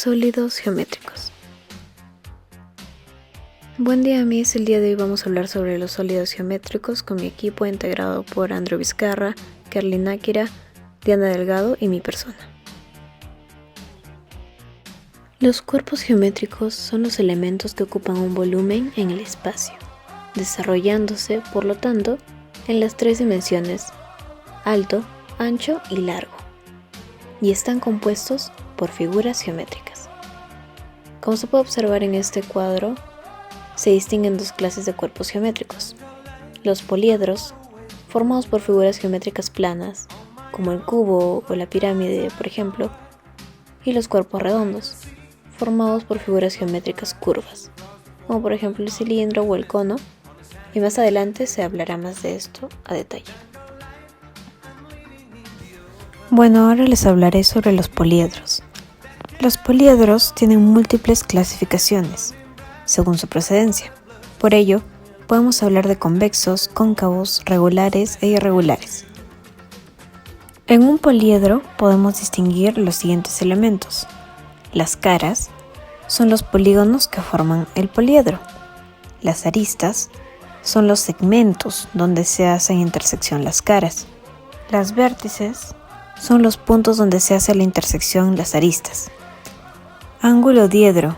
Sólidos geométricos. Buen día, amigos. El día de hoy vamos a hablar sobre los sólidos geométricos con mi equipo integrado por Andrew Vizcarra, Kerly Náquira, Diana Delgado y mi persona. Los cuerpos geométricos son los elementos que ocupan un volumen en el espacio, desarrollándose, por lo tanto, en las tres dimensiones: alto, ancho y largo, y están compuestos por figuras geométricas. Como se puede observar en este cuadro, se distinguen dos clases de cuerpos geométricos: los poliedros, formados por figuras geométricas planas, como el cubo o la pirámide, por ejemplo, y los cuerpos redondos, formados por figuras geométricas curvas, como por ejemplo el cilindro o el cono, y más adelante se hablará más de esto a detalle. Bueno, ahora les hablaré sobre los poliedros. Los poliedros tienen múltiples clasificaciones, según su procedencia. Por ello, podemos hablar de convexos, cóncavos, regulares e irregulares. En un poliedro podemos distinguir los siguientes elementos. Las caras son los polígonos que forman el poliedro. Las aristas son los segmentos donde se hacen intersección las caras. Las vértices son los puntos donde se hace la intersección las aristas. Ángulo diedro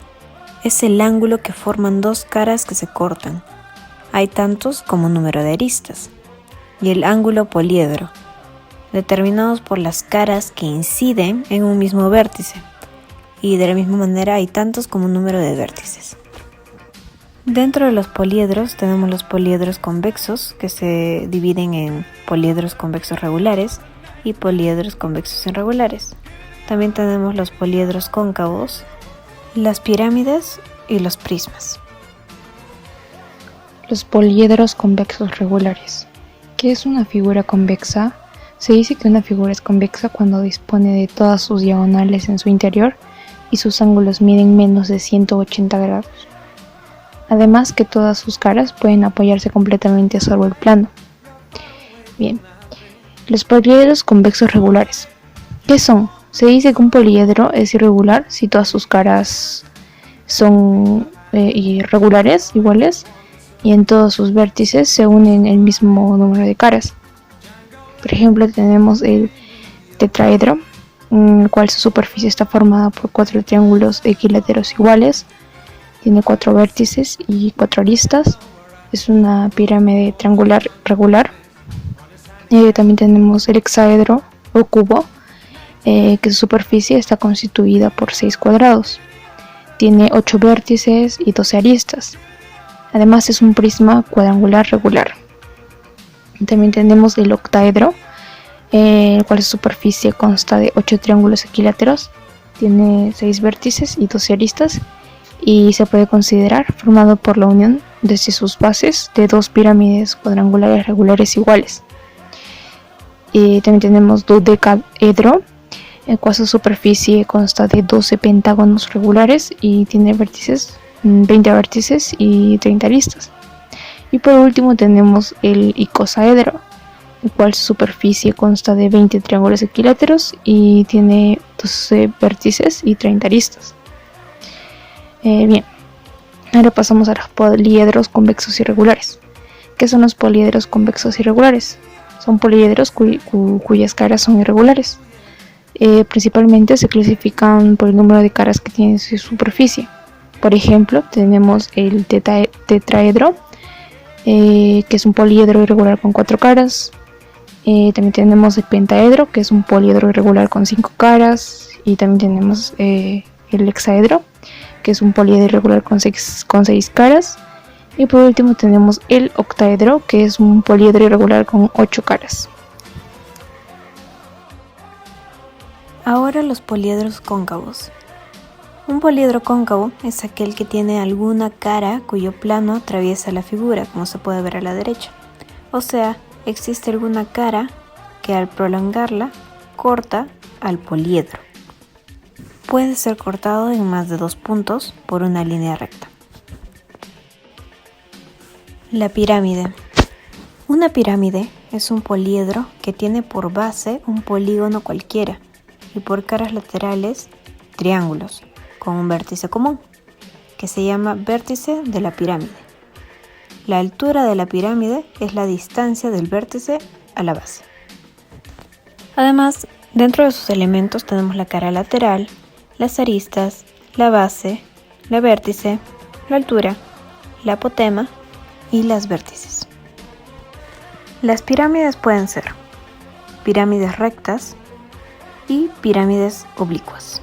es el ángulo que forman dos caras que se cortan. Hay tantos como número de aristas. Y el ángulo poliedro, determinados por las caras que inciden en un mismo vértice. Y de la misma manera hay tantos como número de vértices. Dentro de los poliedros tenemos los poliedros convexos, que se dividen en poliedros convexos regulares y poliedros convexos irregulares. También tenemos los poliedros cóncavos, las pirámides y los prismas. Los poliedros convexos regulares. ¿Qué es una figura convexa? Se dice que una figura es convexa cuando dispone de todas sus diagonales en su interior y sus ángulos miden menos de 180 grados. Además que todas sus caras pueden apoyarse completamente sobre el plano. Bien, los poliedros convexos regulares. ¿Qué son? Se dice que un poliedro es irregular si todas sus caras son irregulares, iguales, y en todos sus vértices se unen el mismo número de caras. Por ejemplo, tenemos el tetraedro, en el cual su superficie está formada por 4 triángulos equiláteros iguales, tiene 4 vértices y 4 aristas, es una pirámide triangular regular. También tenemos el hexaedro o cubo, que su superficie está constituida por 6 cuadrados, tiene 8 vértices y 12 aristas. Además es un prisma cuadrangular regular. También tenemos el octaedro, el cual su superficie consta de 8 triángulos equiláteros, tiene 6 vértices y 12 aristas, y se puede considerar formado por la unión desde sus bases de 2 pirámides cuadrangulares regulares iguales. También tenemos dodecaedro, el cual su superficie consta de 12 pentágonos regulares y tiene 20 vértices y 30 aristas. Y por último tenemos el icosaedro, el cual su superficie consta de 20 triángulos equiláteros y tiene 12 vértices y 30 aristas. Bien, ahora pasamos a los poliedros convexos irregulares. ¿Qué son los poliedros convexos irregulares? Son poliedros cuyas caras son irregulares. Principalmente se clasifican por el número de caras que tiene su superficie. Por ejemplo, tenemos el tetraedro, que es un poliedro irregular con 4 caras. También tenemos el pentaedro, que es un poliedro irregular con 5 caras. Y también tenemos el hexaedro, que es un poliedro irregular con 6 caras. Y por último tenemos el octaedro, que es un poliedro irregular con 8 caras. Ahora los poliedros cóncavos. Un poliedro cóncavo es aquel que tiene alguna cara cuyo plano atraviesa la figura, como se puede ver a la derecha. O sea, existe alguna cara que al prolongarla corta al poliedro. Puede ser cortado en más de 2 puntos por una línea recta. La pirámide. Una pirámide es un poliedro que tiene por base un polígono cualquiera y por caras laterales triángulos, con un vértice común, que se llama vértice de la pirámide. La altura de la pirámide es la distancia del vértice a la base. Además, dentro de sus elementos tenemos la cara lateral, las aristas, la base, la vértice, la altura, la apotema y las vértices. Las pirámides pueden ser pirámides rectas y pirámides oblicuas.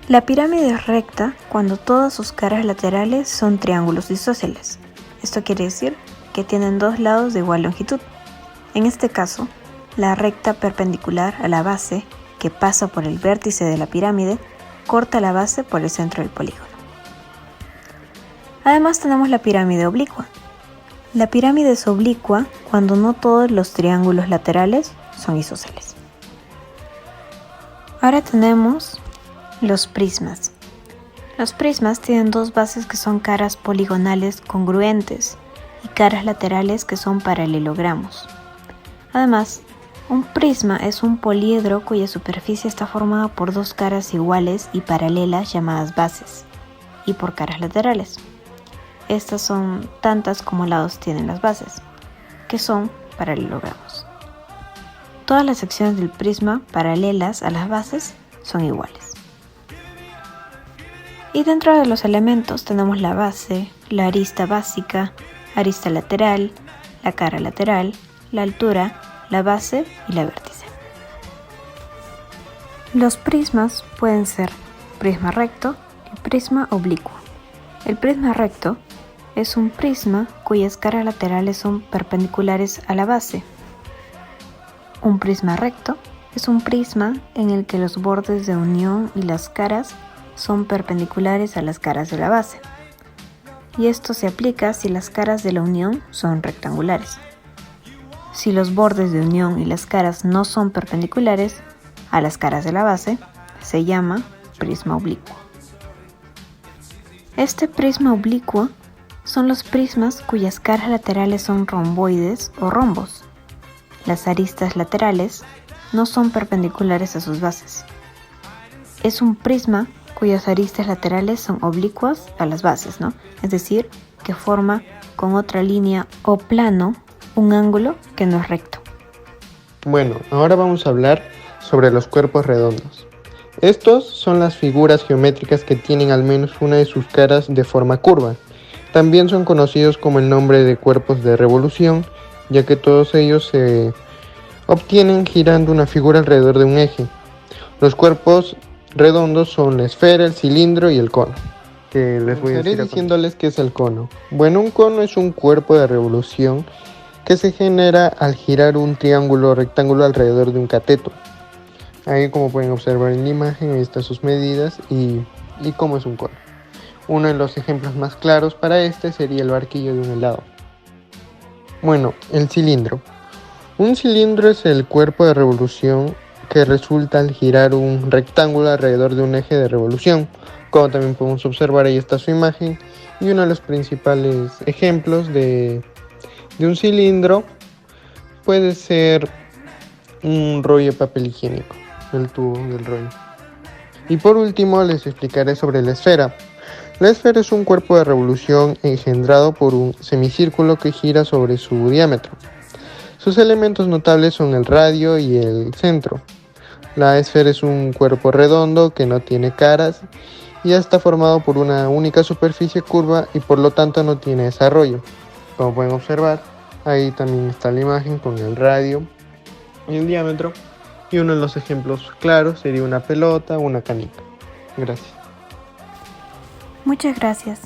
La pirámide es recta cuando todas sus caras laterales son triángulos isósceles. Esto quiere decir que tienen dos lados de igual longitud. En este caso, la recta perpendicular a la base, que pasa por el vértice de la pirámide, corta la base por el centro del polígono. Además tenemos la pirámide oblicua. La pirámide es oblicua cuando no todos los triángulos laterales son isósceles. Ahora tenemos los prismas. Los prismas tienen dos bases que son caras poligonales congruentes y caras laterales que son paralelogramos. Además, un prisma es un poliedro cuya superficie está formada por dos caras iguales y paralelas llamadas bases, y por caras laterales. Estas son tantas como lados tienen las bases, que son paralelogramos. Todas las secciones del prisma paralelas a las bases son iguales. Y dentro de los elementos tenemos la base, la arista básica, arista lateral, la cara lateral, la altura, la base y la vértice. Los prismas pueden ser prisma recto y prisma oblicuo. El prisma recto es un prisma cuyas caras laterales son perpendiculares a la base. Un prisma recto es un prisma en el que los bordes de unión y las caras son perpendiculares a las caras de la base. Y esto se aplica si las caras de la unión son rectangulares. Si los bordes de unión y las caras no son perpendiculares a las caras de la base, se llama prisma oblicuo. Este prisma oblicuo son los prismas cuyas caras laterales son romboides o rombos. Las aristas laterales no son perpendiculares a sus bases. Es un prisma cuyas aristas laterales son oblicuas a las bases, Es decir, que forma con otra línea o plano un ángulo que no es recto. Bueno, ahora vamos a hablar sobre los cuerpos redondos. Estos son las figuras geométricas que tienen al menos una de sus caras de forma curva. También son conocidos como el nombre de cuerpos de revolución, ya que todos ellos se obtienen girando una figura alrededor de un eje. Los cuerpos redondos son la esfera, el cilindro y el cono. Que les voy a decir diciéndoles qué es el cono. Bueno, un cono es un cuerpo de revolución que se genera al girar un triángulo rectángulo alrededor de un cateto. Ahí, como pueden observar en la imagen, ahí están sus medidas y cómo es un cono. Uno de los ejemplos más claros para este sería el barquillo de un helado. Bueno, el cilindro. Un cilindro es el cuerpo de revolución que resulta al girar un rectángulo alrededor de un eje de revolución. Como también podemos observar, ahí está su imagen, y uno de los principales ejemplos de un cilindro puede ser un rollo de papel higiénico, el tubo del rollo. Y por último les explicaré sobre la esfera. La esfera es un cuerpo de revolución engendrado por un semicírculo que gira sobre su diámetro. Sus elementos notables son el radio y el centro. La esfera es un cuerpo redondo que no tiene caras y está formado por una única superficie curva y por lo tanto no tiene desarrollo. Como pueden observar, ahí también está la imagen con el radio y el diámetro, y uno de los ejemplos claros sería una pelota o una canica. Gracias. Muchas gracias.